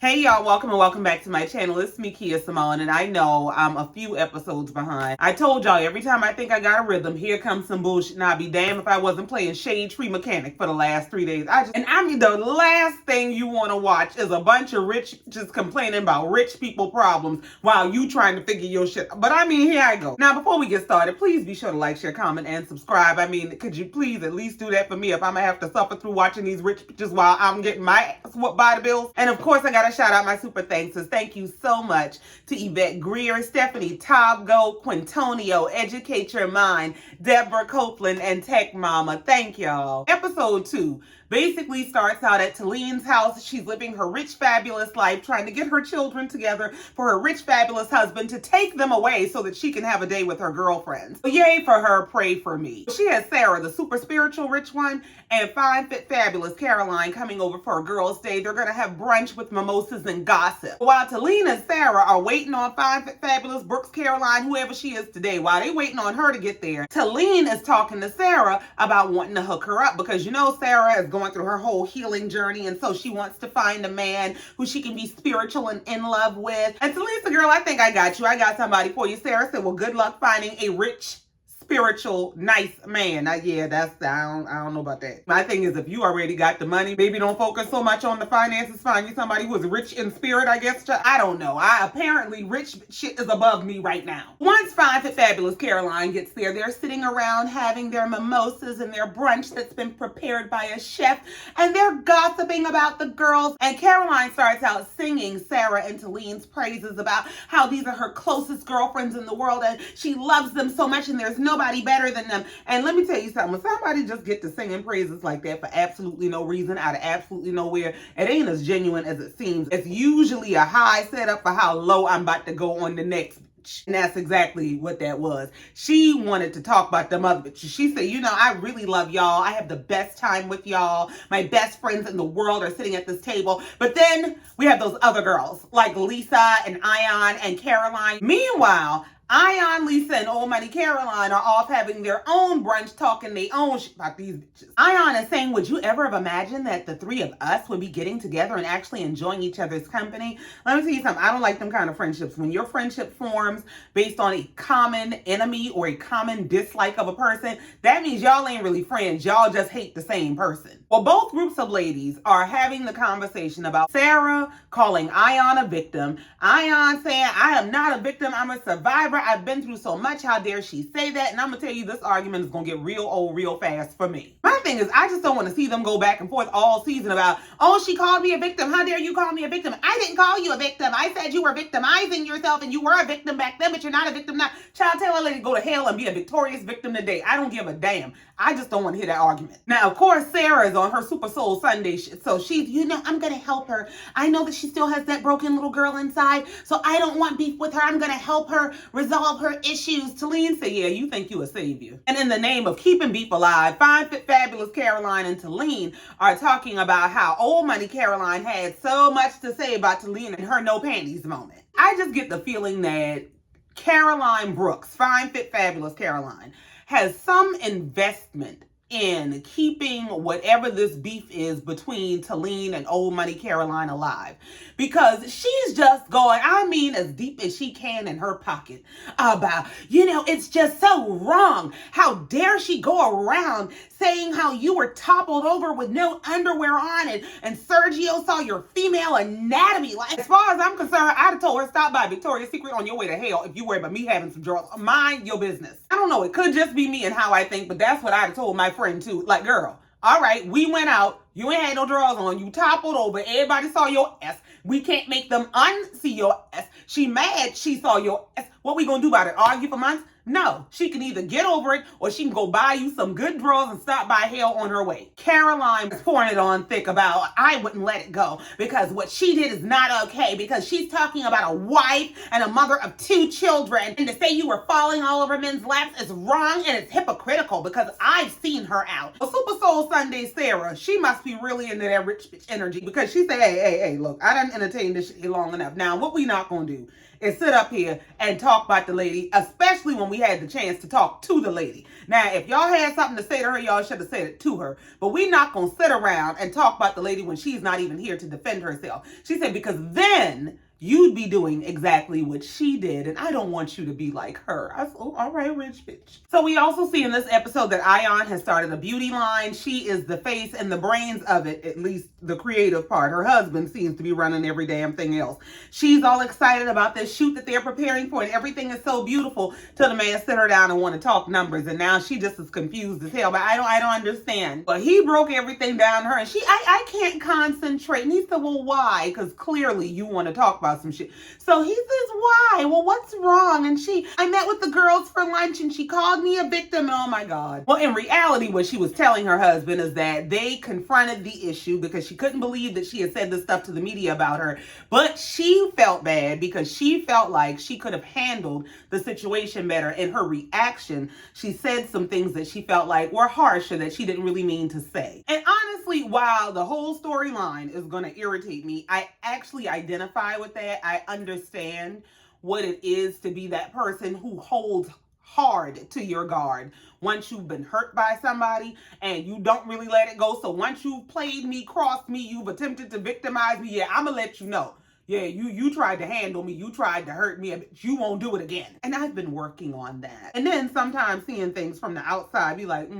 Hey y'all, welcome and welcome back to my channel. It's me, KiaSimone, and I know I'm a few episodes behind. I told y'all every time I think I got a rhythm, here comes some bullshit. Now I'd be damned if I wasn't playing Shade Tree Mechanic for the last 3 days. I mean, the last thing you want to watch is a bunch of rich just complaining about rich people problems while you trying to figure your shit. But I mean, here I go. Now, before we get started, please be sure to like, share, comment, and subscribe. I mean, could you please at least do that for me if I'm gonna have to suffer through watching these rich bitches while I'm getting my ass whooped by the bills? And of course, I gotta shout out my super thanks. Thank you so much to Yvette Greer, Stephanie Tobgo, Quintonio, Educate Your Mind, Deborah Copeland, and Tech Mama. Thank y'all. Episode 2 basically starts out at Taleen's house. She's living her rich, fabulous life, trying to get her children together for her rich, fabulous husband to take them away so that she can have a day with her girlfriends. So yay for her, pray for me. She has Sara, the super spiritual rich one, and fine, fit, fabulous Caroline coming over for a girls' day. They're gonna have brunch with mimosas and gossip. While Taleen and Sara are waiting on fine, fit, fabulous Brooks, Caroline, whoever she is today, while they waiting on her to get there, Taleen is talking to Sara about wanting to hook her up because you know Sara is going through her whole healing journey, and so she wants to find a man who she can be spiritual and in love with. And Taleen's the girl, I think I got you. I got somebody for you. Sara said, well, good luck finding a rich, spiritual, nice man. Yeah, I don't know about that. My thing is, if you already got the money, maybe don't focus so much on the finances. Find you somebody who is rich in spirit, I guess. I don't know. Apparently rich shit is above me right now. Once fine, fit, fabulous Caroline gets there, they're sitting around having their mimosas and their brunch that's been prepared by a chef, and they're gossiping about the girls. And Caroline starts out singing Sara and Taleen's praises about how these are her closest girlfriends in the world, and she loves them so much, and there's nobody better than them. And let me tell you something, when somebody just get to singing praises like that for absolutely no reason, out of absolutely nowhere, it ain't as genuine as it seems. It's usually a high setup for how low I'm about to go on the next. And that's exactly what that was. She wanted to talk about them other bitches. She said, you know, I really love y'all. I have the best time with y'all. My best friends in the world are sitting at this table. But then we have those other girls like Lisa and Ayan and Caroline. Meanwhile, Ayan, Lisa, and Old Money Caroline are off having their own brunch, talking their own shit about these bitches. Ayan is saying, would you ever have imagined that the three of us would be getting together and actually enjoying each other's company? Let me tell you something. I don't like them kind of friendships. When your friendship forms based on a common enemy or a common dislike of a person, that means y'all ain't really friends. Y'all just hate the same person. Well, both groups of ladies are having the conversation about Sara calling Ayan a victim. Ayan saying, I am not a victim. I'm a survivor. I've been through so much. How dare she say that? And I'm going to tell you, this argument is going to get real old real fast for me. My thing is, I just don't want to see them go back and forth all season about, oh, she called me a victim. How dare you call me a victim? I didn't call you a victim. I said you were victimizing yourself, and you were a victim back then, but you're not a victim now. Child, tell her lady to go to hell and be a victorious victim today. I don't give a damn. I just don't want to hear that argument. Now, of course, Sara is on her Super Soul Sunday shit. So she's, you know, I'm going to help her. I know that she still has that broken little girl inside. So I don't want beef with her. I'm going to help her resolve her issues. Taleen said, yeah, you think you a savior. And in the name of keeping beef alive, fine, fit, fabulous Caroline and Taleen are talking about how Old Money Caroline had so much to say about Taleen and her no panties moment. I just get the feeling that Caroline Brooks, fine, fit, fabulous Caroline, has some investment in keeping whatever this beef is between Taleen and Old Money Caroline alive. Because she's just going, I mean, as deep as she can in her pocket about, you know, it's just so wrong. How dare she go around saying how you were toppled over with no underwear on and Sergio saw your female anatomy. Like, as far as I'm concerned, I'd have told her, stop by Victoria's Secret on your way to hell if you worry about me having some drawers. Mind your business. I don't know. It could just be me and how I think, but that's what I'd have told my friend too. Like, girl, all right, we went out. You ain't had no drawers on. You toppled over. Everybody saw your ass. We can't make them unsee your ass. She mad she saw your ass. What we gonna do about it? Argue for months? No, she can either get over it or she can go buy you some good drawers and stop by hell on her way. Caroline is pouring it on thick about, I wouldn't let it go because what she did is not okay, because she's talking about a wife and a mother of 2 children, and to say you were falling all over men's laps is wrong and it's hypocritical because I've seen her out. Well, Super Soul Sunday Sara, she must be really into that rich bitch energy because she said, hey, look, I done entertained this shit long enough. Now, what we not gonna do is sit up here and talk about the lady, especially when we we had the chance to talk to the lady. Now, if y'all had something to say to her, y'all should have said it to her. But we not going to sit around and talk about the lady when she's not even here to defend herself. She said, because then you'd be doing exactly what she did, and I don't want you to be like her. I said, oh, all right, rich bitch. So we also see in this episode that Ayan has started a beauty line. She is the face and the brains of it, at least the creative part. Her husband seems to be running every damn thing else. She's all excited about this shoot that they're preparing for, and everything is so beautiful till the man sit her down and want to talk numbers, and now she just is confused as hell. But I don't understand. But he broke everything down to her, and I can't concentrate. And he said, well, why? Because clearly you want to talk about some shit. So he says, why? Well, what's wrong? And I met with the girls for lunch and she called me a victim. And oh my God. Well, in reality, what she was telling her husband is that they confronted the issue because she couldn't believe that she had said this stuff to the media about her. But she felt bad because she felt like she could have handled the situation better. In her reaction, she said some things that she felt like were harsh or that she didn't really mean to say. And honestly, while the whole storyline is going to irritate me, I actually identify with that. I understand what it is to be that person who holds hard to your guard once you've been hurt by somebody and you don't really let it go. So once you've played me, crossed me, you've attempted to victimize me, yeah, I'm gonna let you know. Yeah, you tried to handle me, you tried to hurt me, but you won't do it again. And I've been working on that. And then sometimes seeing things from the outside, be like,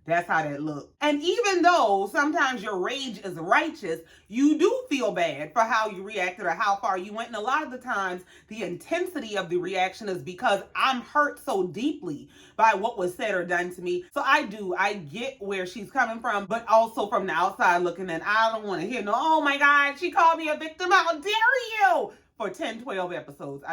that's how that looks. And even though sometimes your rage is righteous, you do feel bad for how you reacted or how far you went. And a lot of the times, the intensity of the reaction is because I'm hurt so deeply by what was said or done to me. So I get where she's coming from, but also from the outside looking in, I don't want to hear no, oh my God, she called me a victim. How dare you? For 10, 12 episodes.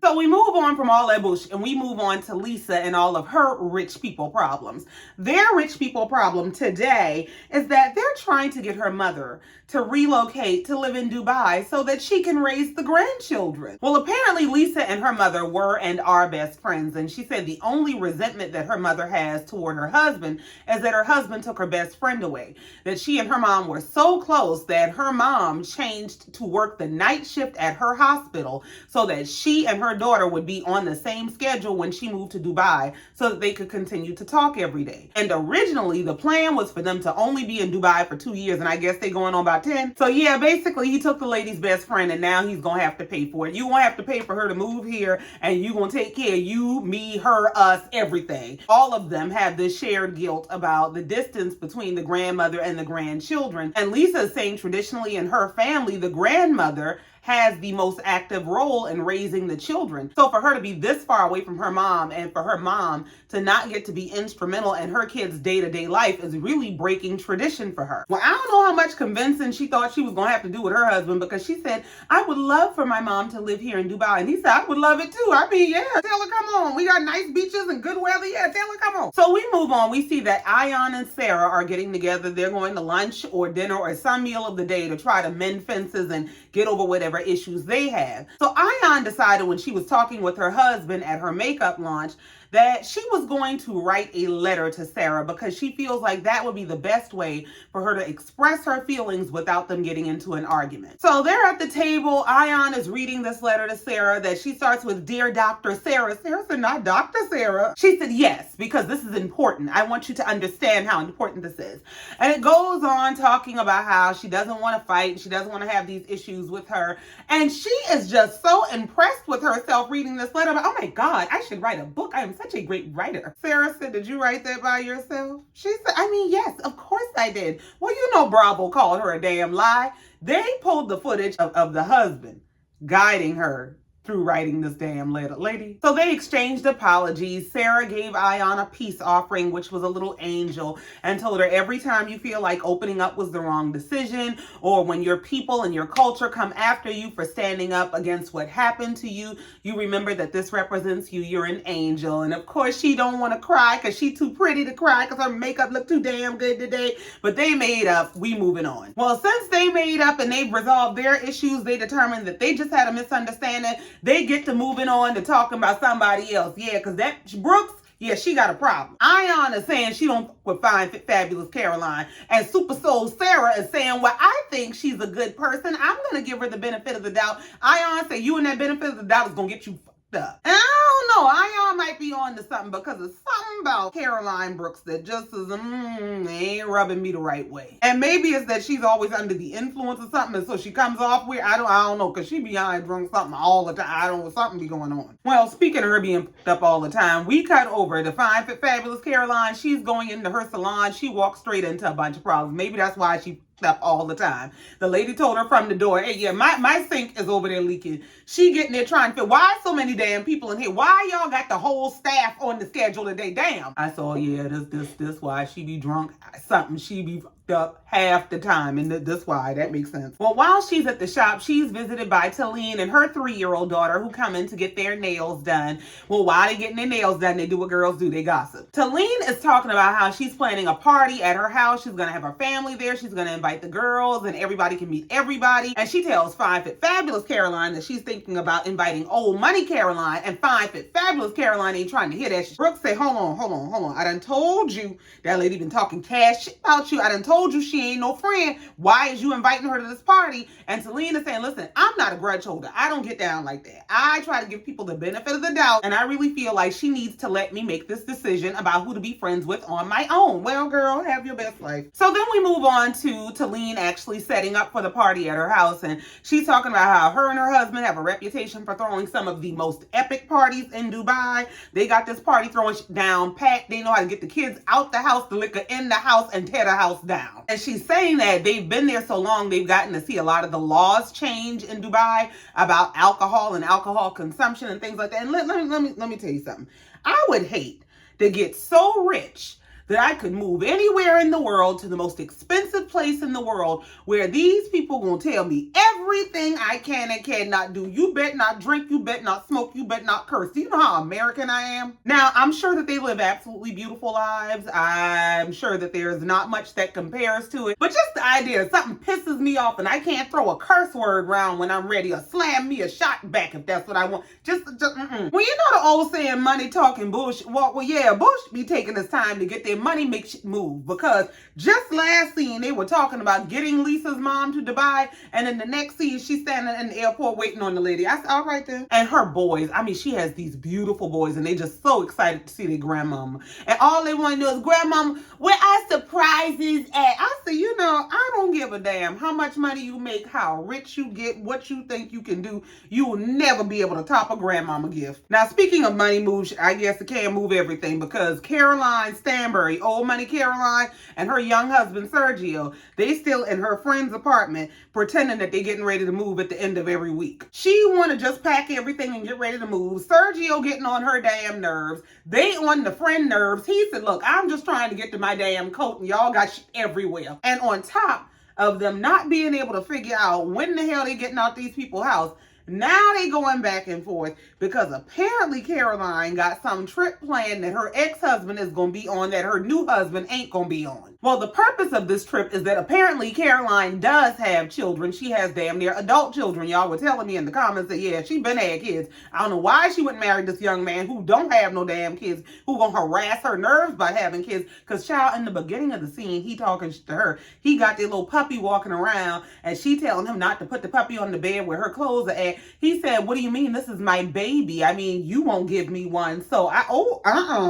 So we move on from all that bullshit and we move on to Lisa and all of her rich people problems. Their rich people problem today is that they're trying to get her mother to relocate to live in Dubai so that she can raise the grandchildren. Well, apparently Lisa and her mother were and are best friends, and she said the only resentment that her mother has toward her husband is that her husband took her best friend away. That she and her mom were so close that her mom changed to work the night shift at her hospital so that she and her daughter would be on the same schedule when she moved to Dubai so that they could continue to talk every day. And originally the plan was for them to only be in Dubai for 2 years, and I guess they're going on about 10. So yeah, basically he took the lady's best friend and now he's gonna have to pay for it. You won't have to pay for her to move here, and you gonna take care of you, me, her, us, everything. All of them have this shared guilt about the distance between the grandmother and the grandchildren. And Lisa is saying traditionally in her family, the grandmother has the most active role in raising the children. So for her to be this far away from her mom and for her mom to not get to be instrumental in her kids' day-to-day life is really breaking tradition for her. Well, I don't know how much convincing she thought she was gonna have to do with her husband, because she said, I would love for my mom to live here in Dubai. And he said, I would love it too. I mean, yeah, tell her come on. We got nice beaches and good weather. Yeah, tell her come on. So we move on. We see that Ayan and Sara are getting together. They're going to lunch or dinner or some meal of the day to try to mend fences and get over whatever issues they have. So Ayan decided when she was talking with her husband at her makeup launch that she was going to write a letter to Sara because she feels like that would be the best way for her to express her feelings without them getting into an argument. So they're at the table. Ayan is reading this letter to Sara that she starts with, Dear Dr. Sara. Sara said, not Dr. Sara. She said, yes, because this is important. I want you to understand how important this is. And it goes on talking about how she doesn't want to fight and she doesn't want to have these issues with her. And she is just so impressed with herself reading this letter. But, oh my God, I should write a book. I am such a great writer. Sara said, did you write that by yourself? She said, I mean, yes, of course I did. Well, you know Bravo called her a damn lie. They pulled the footage of the husband guiding her through writing this damn letter, lady. So they exchanged apologies. Sara gave Ayan a peace offering, which was a little angel, and told her every time you feel like opening up was the wrong decision, or when your people and your culture come after you for standing up against what happened to you, you remember that this represents you. You're an angel. And of course, she don't want to cry because she's too pretty to cry because her makeup looked too damn good today. But they made up. We moving on. Well, since they made up and they've resolved their issues, they determined that they just had a misunderstanding. They get to moving on to talking about somebody else. Yeah, because that Brooks, yeah, she got a problem. Ayan is saying she don't with fine, fabulous Caroline. And Super Soul Sara is saying, well, I think she's a good person. I'm going to give her the benefit of the doubt. Ayan said, you and that benefit of the doubt is going to get you fucked up. And I don't know. Ayan might be on to something because of something about Caroline Brooks that just is, ain't rubbing me the right way. And maybe it's that she's always under the influence of something, and so she comes off weird. I don't know, because she be on drunk something all the time. I don't know, something be going on. Well, speaking of her being up all the time, we cut over to Fine Fit Fabulous Caroline. She's going into her salon. She walks straight into a bunch of problems. Maybe that's why she up all the time. The lady told her from the door, hey, yeah, my sink is over there leaking. She getting there trying to fit. Why so many damn people in here? Why y'all got the whole staff on the schedule today? Damn. I saw, yeah, this why she be drunk. Something she be up half the time, and this why that makes sense. Well, while she's at the shop, she's visited by Taleen and her 3-year-old daughter, who come in to get their nails done. Well, while they getting their nails done, they do what girls do, they gossip. Taleen is talking about how she's planning a party at her house. She's gonna have her family there. She's gonna invite the girls, and everybody can meet everybody. And she tells Fine Fit Fabulous Caroline that she's thinking about inviting Old Money Caroline, and Fine Fit Fabulous Caroline ain't trying to hear that shit. Brooke say, hold on. I done told you that lady been talking cash shit about you. I done told you she ain't no friend. Why is you inviting her to this party? And Taleen is saying, listen, I'm not a grudge holder. I don't get down like that. I try to give people the benefit of the doubt, and I really feel like she needs to let me make this decision about who to be friends with on my own. Well, girl, have your best life. So then we move on to Taleen actually setting up for the party at her house, and she's talking about how her and her husband have a reputation for throwing some of the most epic parties in Dubai. They got this party throwing down pat. They know how to get the kids out the house, the liquor in the house, and tear the house down. And she's saying that they've been there so long, they've gotten to see a lot of the laws change in Dubai about alcohol and alcohol consumption and things like that. And let me tell you something. I would hate to get so rich that I could move anywhere in the world to the most expensive place in the world where these people gonna tell me everything I can and cannot do. You bet not drink, you bet not smoke, you bet not curse. Do you know how American I am? Now, I'm sure that they live absolutely beautiful lives. I'm sure that there's not much that compares to it. But just the idea of something pisses me off and I can't throw a curse word around when I'm ready or slam me a shot back if that's what I want. Well, you know the old saying, money talking Bush. Well, yeah, Bush be taking his time to get their money make shit move, because just last scene they were talking about getting Lisa's mom to Dubai, and in the next scene she's standing in the airport waiting on the lady. I said, all right then. And her boys, I mean, she has these beautiful boys and they just so excited to see their grandmama, and all they want to know is, grandmama, where our surprises at? I said, you know, I don't give a damn how much money you make, how rich you get, what you think you can do. You will never be able to top a grandmama gift. Now, speaking of money moves, I guess it can't move everything, because Caroline Stanbury, Old Money Caroline, and her young husband Sergio, they still in her friend's apartment pretending that they're getting ready to move at the end of every week. She want to just pack everything and get ready to move. Sergio getting on her damn nerves. They on the friend nerves. He said, look, I'm just trying to get to my damn coat and y'all got shit everywhere. And on top of them not being able to figure out when the hell they getting out these people's house, now they going back and forth because apparently Caroline got some trip planned that her ex-husband is going to be on that her new husband ain't going to be on. Well, the purpose of this trip is that apparently Caroline does have children. She has damn near adult children. Y'all were telling me in the comments that, yeah, she been had kids. I don't know why she wouldn't marry this young man who don't have no damn kids, who gonna harass her nerves by having kids. Because, child, in the beginning of the scene, he talking to her. He got their little puppy walking around, and she telling him not to put the puppy on the bed where her clothes are at. He said, what do you mean? This is my baby. I mean, you won't give me one. So,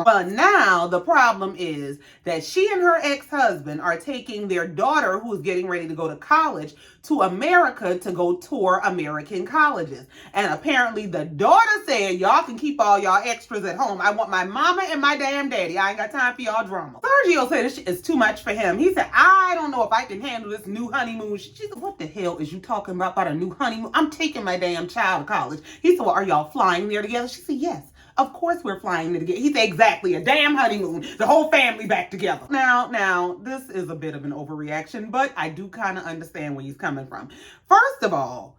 But now the problem is that she and her ex-husband are taking their daughter, who's getting ready to go to college, to America to go tour American colleges. And apparently the daughter said, y'all can keep all y'all extras at home. I want my mama and my damn daddy. I ain't got time for y'all drama. Sergio said this shit is too much for him. He said, I don't know if I can handle this new honeymoon. She said, what the hell is you talking about a new honeymoon? I'm taking my damn child to college. He said, well, are y'all flying there together? She said, yes. Of course we're flying there together. He said, exactly, a damn honeymoon. The whole family back together. Now, this is a bit of an overreaction, but I do kind of understand where he's coming from. First of all,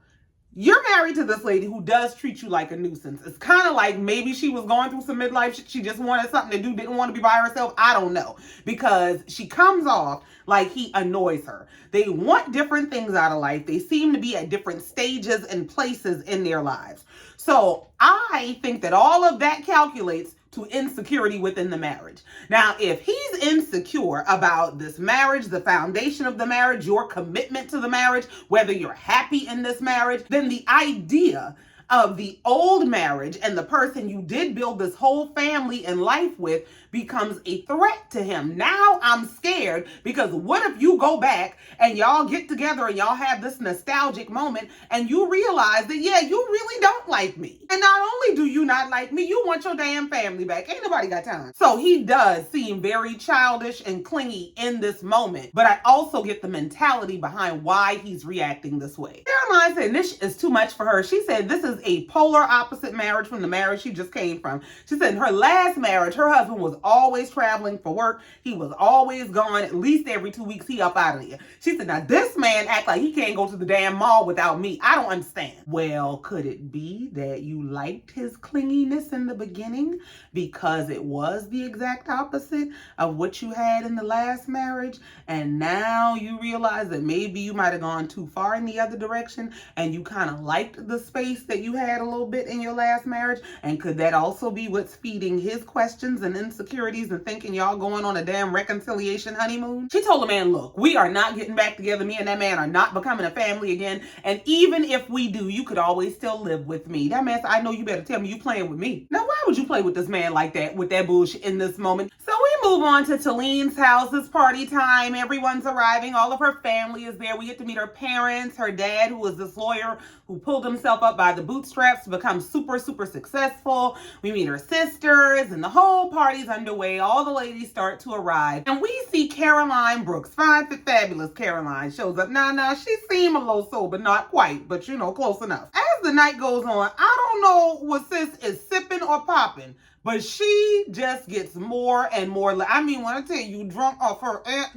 you're married to this lady who does treat you like a nuisance. It's kind of like maybe she was going through some midlife shit. She just wanted something to do, didn't want to be by herself. I don't know. Because she comes off like he annoys her. They want different things out of life. They seem to be at different stages and places in their lives. So I think that all of that calculates to insecurity within the marriage. Now, if he's insecure about this marriage, the foundation of the marriage, your commitment to the marriage, whether you're happy in this marriage, then the idea of the old marriage and the person you did build this whole family and life with becomes a threat to him. Now I'm scared because what if you go back and y'all get together and y'all have this nostalgic moment and you realize that, yeah, you really don't like me. And not only do you not like me, you want your damn family back. Ain't nobody got time. So he does seem very childish and clingy in this moment, but I also get the mentality behind why he's reacting this way. Caroline said this is too much for her. She said this is a polar opposite marriage from the marriage she just came from. She said in her last marriage, her husband was always traveling for work. He was always gone. At least every 2 weeks, he up out of here. She said, now this man act like he can't go to the damn mall without me. I don't understand. Well, could it be that you liked his clinginess in the beginning because it was the exact opposite of what you had in the last marriage? And now you realize that maybe you might have gone too far in the other direction and you kind of liked the space that you had a little bit in your last marriage? And could that also be what's feeding his questions and insecurities and thinking y'all going on a damn reconciliation honeymoon? She told the man, look, we are not getting back together. Me and that man are not becoming a family again. And even if we do, you could always still live with me. That man said, I know you better tell me you playing with me. Now, why would you play with this man like that, with that bullshit in this moment? So we move on to Taleen's house. It's party time. Everyone's arriving. All of her family is there. We get to meet her parents, her dad, who is this lawyer who pulled himself up by the bootstraps to become super, super successful. We meet her sisters and the whole party's underway. All the ladies start to arrive. And we see Caroline Brooks, fine, fit, fabulous Caroline, shows up. Now, she seemed a little sober, not quite, but you know, close enough. As the night goes on, I don't know what sis is sipping or popping, but she just gets more and more. I mean, when I tell you, drunk off her ass.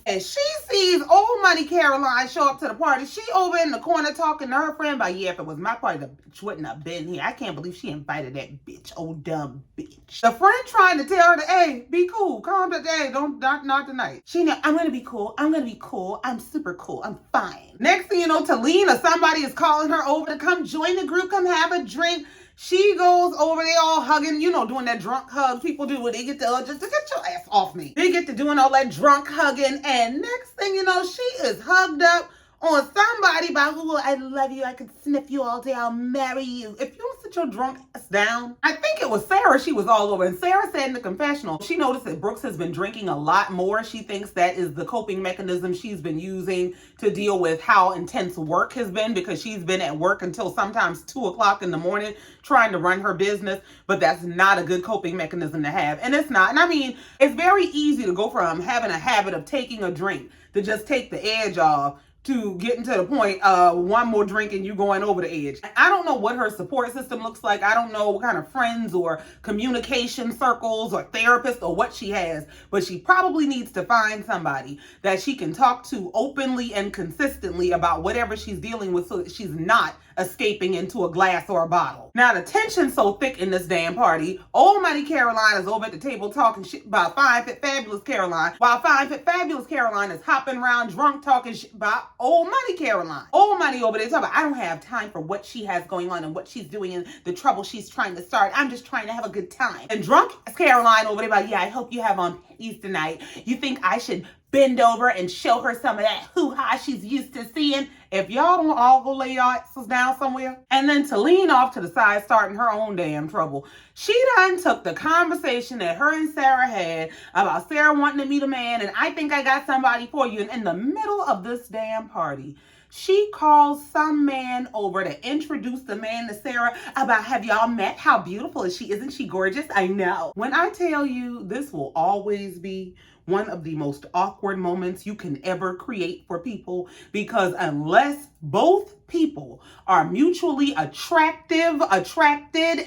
And she sees old money Caroline show up to the party. She over in the corner talking to her friend about, yeah, if it was my party, the bitch wouldn't have been here. I can't believe she invited that bitch, old dumb bitch. The friend trying to tell her, hey, be cool, calm down, hey, not tonight. She know, I'm gonna be cool. I'm super cool. I'm fine. Next thing you know, Taleen or somebody is calling her over to come join the group, come have a drink. She goes over, they all hugging, you know, doing that drunk hug people do when they get to, just to get your ass off me. They get to doing all that drunk hugging, and next thing you know, she is hugged up on somebody by who, I love you, I could sniff you all day, I'll marry you. If you don't sit your drunk ass down. I think it was Sara she was all over, and Sara said in the confessional, she noticed that Brooks has been drinking a lot more. She thinks that is the coping mechanism she's been using to deal with how intense work has been, because she's been at work until sometimes 2 o'clock in the morning trying to run her business, but that's not a good coping mechanism to have. And it's not. And I mean, it's very easy to go from having a habit of taking a drink to just take the edge off to getting to the point of one more drink and you going over the edge. I don't know what her support system looks like. I don't know what kind of friends or communication circles or therapists or what she has, but she probably needs to find somebody that she can talk to openly and consistently about whatever she's dealing with so that she's not escaping into a glass or a bottle. Now, the tension's so thick in this damn party, old money Caroline is over at the table talking shit about fine, fit, fabulous Caroline, while fine, fit, fabulous Caroline is hopping around drunk talking shit about old money Caroline. Old money over there talking about, I don't have time for what she has going on and what she's doing and the trouble she's trying to start. I'm just trying to have a good time. And drunk Caroline over there about, yeah, I hope you have on panties tonight. You think I should bend over and show her some of that hoo-ha she's used to seeing? If y'all don't all go lay your asses down somewhere. And then Taleen off to the side starting her own damn trouble. She done took the conversation that her and Sara had about Sara wanting to meet a man and I think I got somebody for you. And in the middle of this damn party, she calls some man over to introduce the man to Sara about, have y'all met? How beautiful is she? Isn't she gorgeous? I know. When I tell you, this will always be one of the most awkward moments you can ever create for people, because unless both people are mutually attracted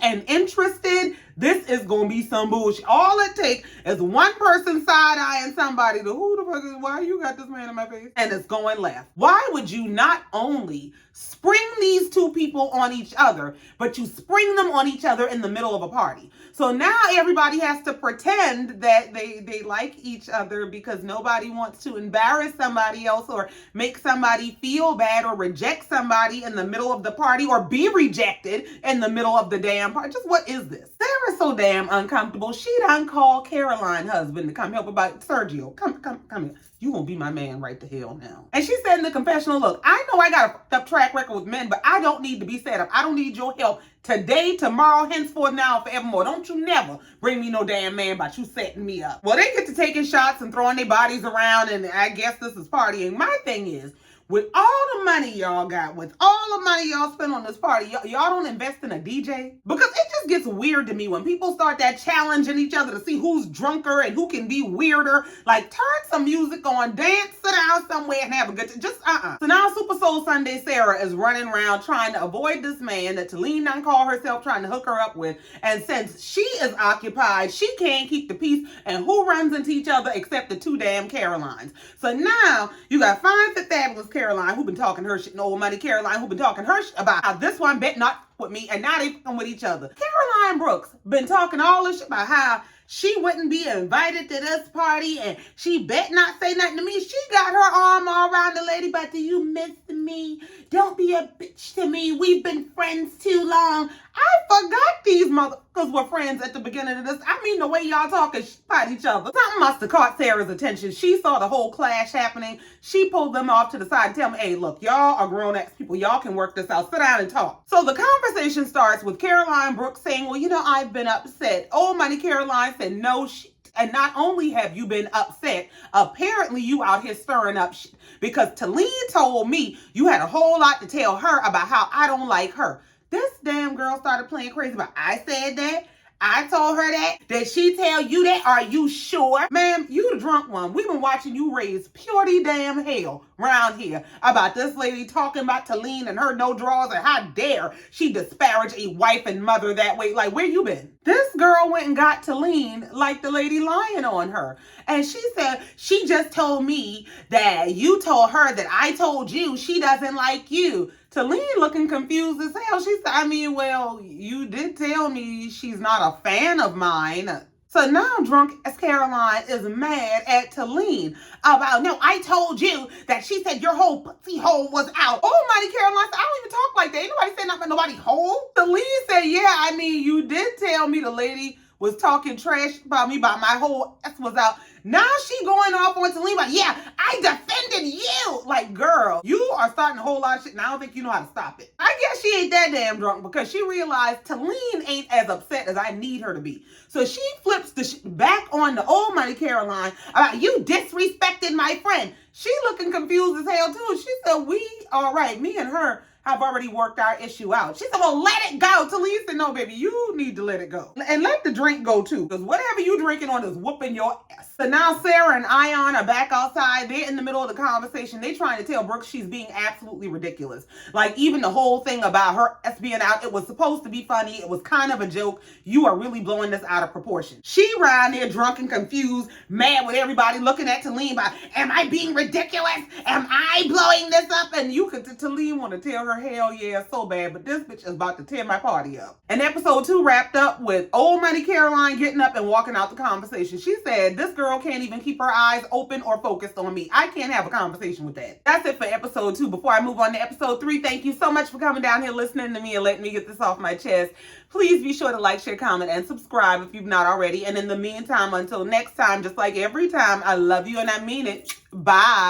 and interested, this is gonna be some bullshit. All it takes is one person side-eyeing somebody to, who the fuck is, why you got this man in my face? And it's going left. Why would you not only spring these two people on each other, but you spring them on each other in the middle of a party? So now everybody has to pretend that they like each other because nobody wants to embarrass somebody else or make somebody feel bad or reject somebody in the middle of the party or be rejected in the middle of the damn party. Just what is this? Sara's so damn uncomfortable. She done called Caroline's husband to come help about Sergio. Come here. You gonna be my man right the hell now. And she said in the confessional, look, I know I got a fucked up track record with men, but I don't need to be set up. I don't need your help today, tomorrow, henceforth, now, forevermore. Don't you never bring me no damn man about you setting me up. Well, they get to taking shots and throwing their bodies around, and I guess this is partying. My thing is, with all the money y'all got, with all the money y'all spend on this party, y'all don't invest in a DJ? Because it just gets weird to me when people start that challenging each other to see who's drunker and who can be weirder. Like, turn some music on, dance, sit down somewhere and have a good time. Just So now Super Soul Sunday Sarah is running around trying to avoid this man that Taleen done call herself trying to hook her up with. And since she is occupied, she can't keep the peace. And who runs into each other except the two damn Carolines? So now you got fine, fit, fabulous Caroline, who been talking her shit, and old money Caroline, who been talking her shit about how this one bet not with me, and now they fucking with each other. Caroline Brooks been talking all this shit about how she wouldn't be invited to this party, and she bet not say nothing to me. She got her arm all around the lady, but do you miss me? Don't be a bitch to me. We've been friends too long. I forgot these motherfuckers were friends at the beginning of this. I mean, the way y'all talking about each other. Something must have caught Sarah's attention. She saw the whole clash happening. She pulled them off to the side and tell me, hey, look, y'all are grown-ass people. Y'all can work this out. Sit down and talk. So the conversation starts with Caroline Brooks saying, well, you know, I've been upset. Old money Caroline said, no shit. And not only have you been upset, apparently you out here stirring up shit. Because Taleen told me you had a whole lot to tell her about how I don't like her. This damn girl started playing crazy about, I said that. I told her that. Did she tell you that? Are you sure? Ma'am, you the drunk one. We've been watching you raise purely damn hell around here about this lady talking about Taleen and her no draws and how dare she disparage a wife and mother that way. Like, where you been? This girl went and got Taleen like the lady lying on her. And she said, she just told me that you told her that I told you she doesn't like you. Taleen looking confused as hell. She said, I mean, well, you did tell me she's not a fan of mine. So now drunk as Caroline is mad at Taleen about, no, I told you that she said your whole pussy hole was out. Oh, mighty Caroline said, I don't even talk like that. Ain't nobody said nothing about nobody hole. Taleen said, yeah, I mean, you did tell me the lady was talking trash about me, about my whole ass was out. Now she going off on Taleen, like, yeah, I defended you. Like, girl, you are starting a whole lot of shit, and I don't think you know how to stop it. I guess she ain't that damn drunk because she realized Taleen ain't as upset as I need her to be. So she flips the shit back on the old money Caroline about you disrespected my friend. She looking confused as hell too. She said, we, all right, me and her have already worked our issue out. She said, well, let it go. Taleen said, no, baby, you need to let it go. And let the drink go too, because whatever you drinking on is whooping your ass. So now Sara and Ayan are back outside. They're in the middle of the conversation. They trying to tell Brooks she's being absolutely ridiculous. Like, even the whole thing about her ass being out, it was supposed to be funny. It was kind of a joke. You are really blowing this out of proportion. She around there drunk and confused, mad with everybody looking at Taleen about, am I being ridiculous? Am I blowing this up? And you could, Taleen want to tell her, hell yeah, so bad, but this bitch is about to tear my party up. And episode 2 wrapped up with old money Caroline getting up and walking out the conversation. She said, this girl can't even keep her eyes open or focused on me. I can't have a conversation with that. That's it for episode 2. Before I move on to episode 3, thank you so much for coming down here listening to me and letting me get this off my chest. Please be sure to like, share, comment, and subscribe if you've not already. And in the meantime, until next time, just like every time, I love you and I mean it. Bye.